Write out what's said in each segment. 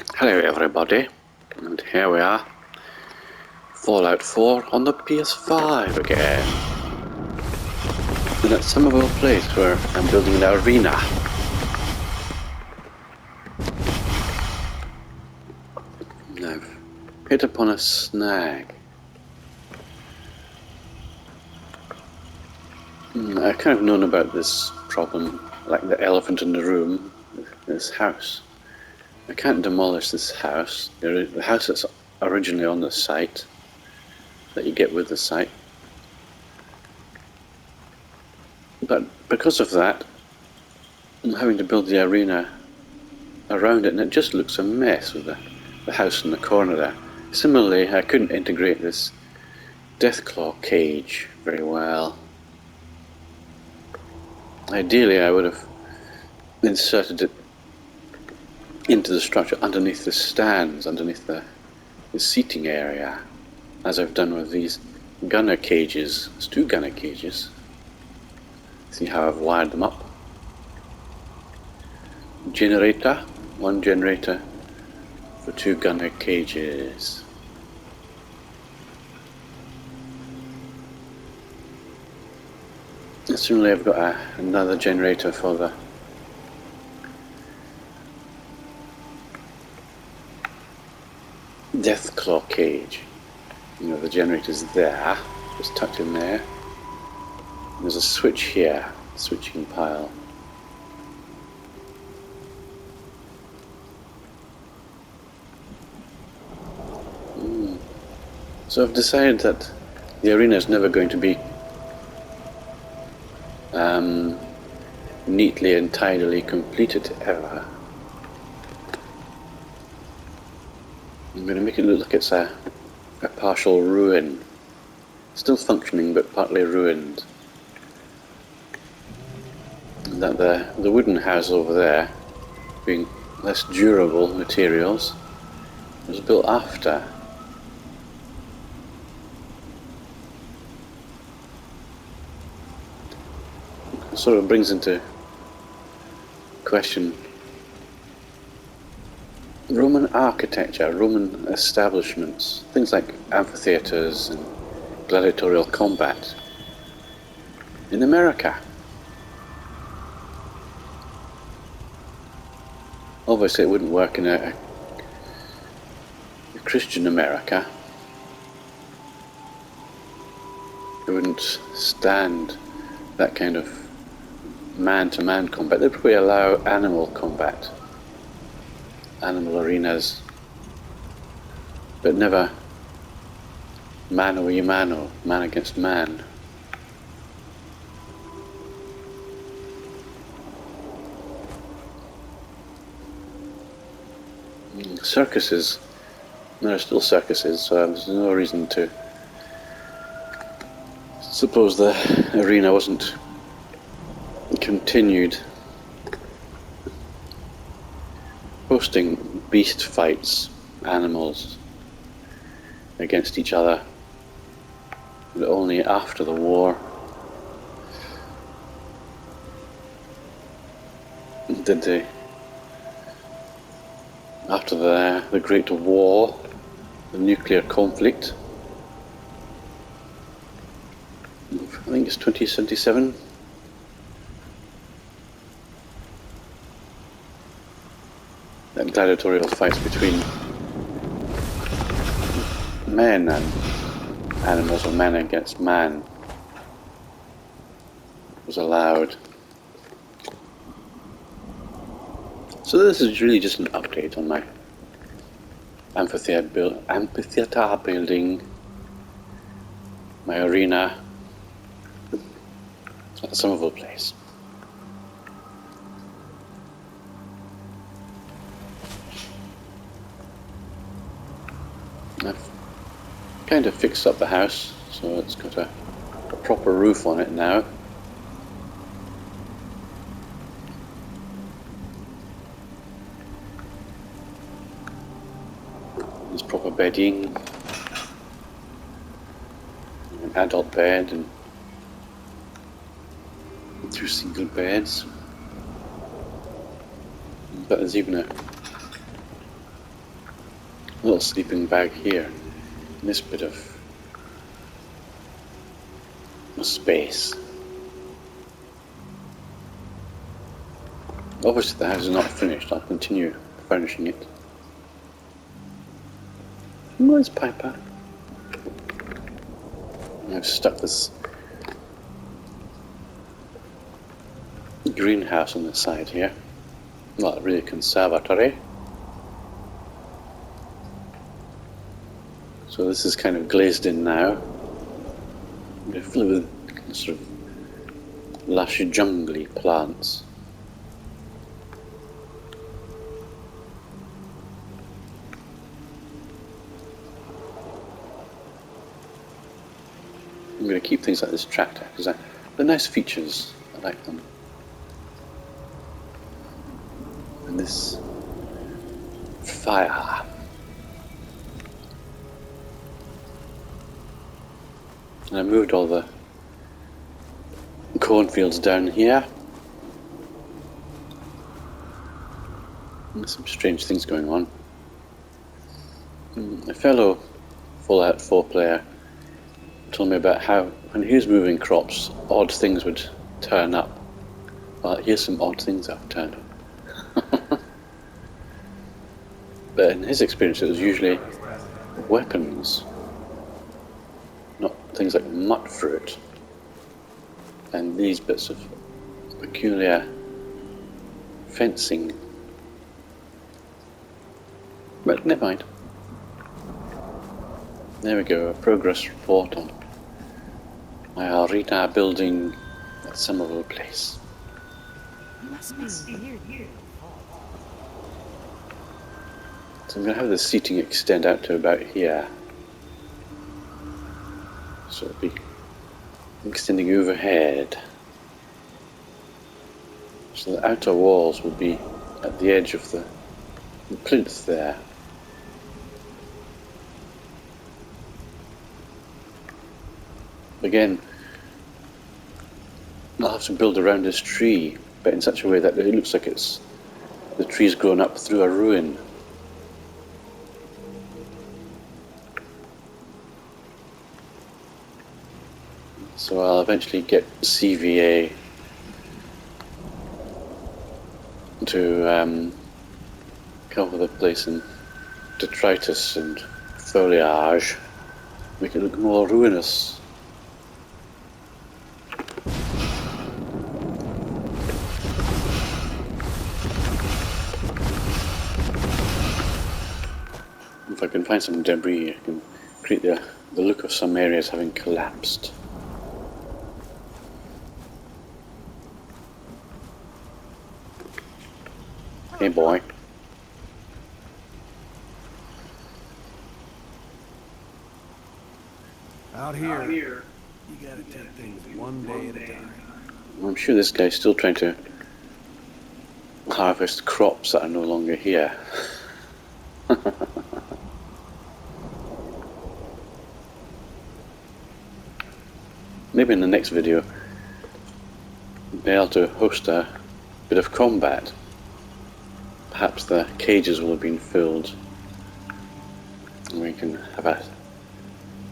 Hello everybody, and here we are, Fallout 4 on the PS5 again. And at Summerville place where I'm building an arena. And I've hit upon a snag. I've kind of known about this problem, like the elephant in the room, this house. I can't demolish this house, the house that's originally on the site, that you get with the site. But because of that, I'm having to build the arena around it, and it just looks a mess with the house in the corner there. Similarly, I couldn't integrate this Deathclaw cage very well. Ideally, I would have inserted it into the structure underneath the stands, underneath the seating area, as I've done with these gunner cages. It's 2 gunner cages. See how I've wired them up. Generator, 1 generator for 2 gunner cages. And similarly, I've got another generator for the Deathclaw cage. You know, the generator's there, just tucked in there. And there's a switch here, switching pile. So I've decided that the arena is never going to be neatly and tidily completed ever. I'm going to make it look like it's a partial ruin. Still functioning, but partly ruined. And that the wooden house over there, being less durable materials, was built after. It sort of brings into question Roman architecture, Roman establishments, things like amphitheaters and gladiatorial combat in America. Obviously it wouldn't work in a Christian America. It wouldn't stand that kind of man-to-man combat. They'd probably allow animal combat, animal arenas, but never mano a mano, man against man. Circuses, there are still circuses, so there's no reason to suppose the arena wasn't continued hosting beast fights, animals against each other, but only after the war did they, after the Great War, the nuclear conflict. I think it's 2077. That gladiatorial fights between men and animals, or man against man, was allowed. So this is really just an update on my amphitheater building, my arena at Summerville place. I've kind of fixed up the house, so it's got a proper roof on it now. There's proper bedding, an adult bed and 2 single beds. But there's even A little sleeping bag here. In this bit of space. Obviously the house is not finished. I'll continue furnishing it. Where's Piper? I've stuck this greenhouse on the side here. Not really a conservatory. So this is kind of glazed in now. They're filled with sort of lush jungly plants. I'm going to keep things like this tractor because they're nice features. I like them. And this fire. And I moved all the cornfields down here. There's some strange things going on. A fellow Fallout 4 player told me about how when he was moving crops, odd things would turn up. Well, here's some odd things that have turned up. But in his experience, it was usually weapons, not things like mutt fruit and these bits of peculiar fencing. But never mind. There we go, a progress report on my arena building at Summerville Place. Must be weird here. So I'm going to have the seating extend out to about here. So it'll be extending overhead. So the outer walls will be at the edge of the plinth there. Again, I'll have to build around this tree, but in such a way that it looks like the tree's grown up through a ruin. So I'll eventually get CVA to cover the place in detritus and foliage, make it look more ruinous. If I can find some debris, I can create the look of some areas having collapsed. Hey boy. Out here, you gotta take things one day at a time. I'm sure this guy's still trying to harvest crops that are no longer here. Maybe in the next video, we'll be able to host a bit of combat. Perhaps the cages will have been filled and we can have a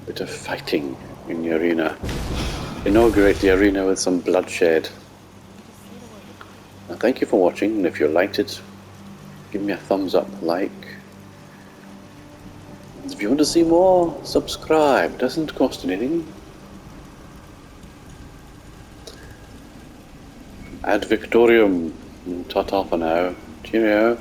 bit of fighting in the arena. Inaugurate the arena with some bloodshed. Now, thank you for watching, and if you liked it, give me a thumbs up, like. And if you want to see more, subscribe. It doesn't cost anything. Ad Victorium. Ta-ta for now. Cheerio.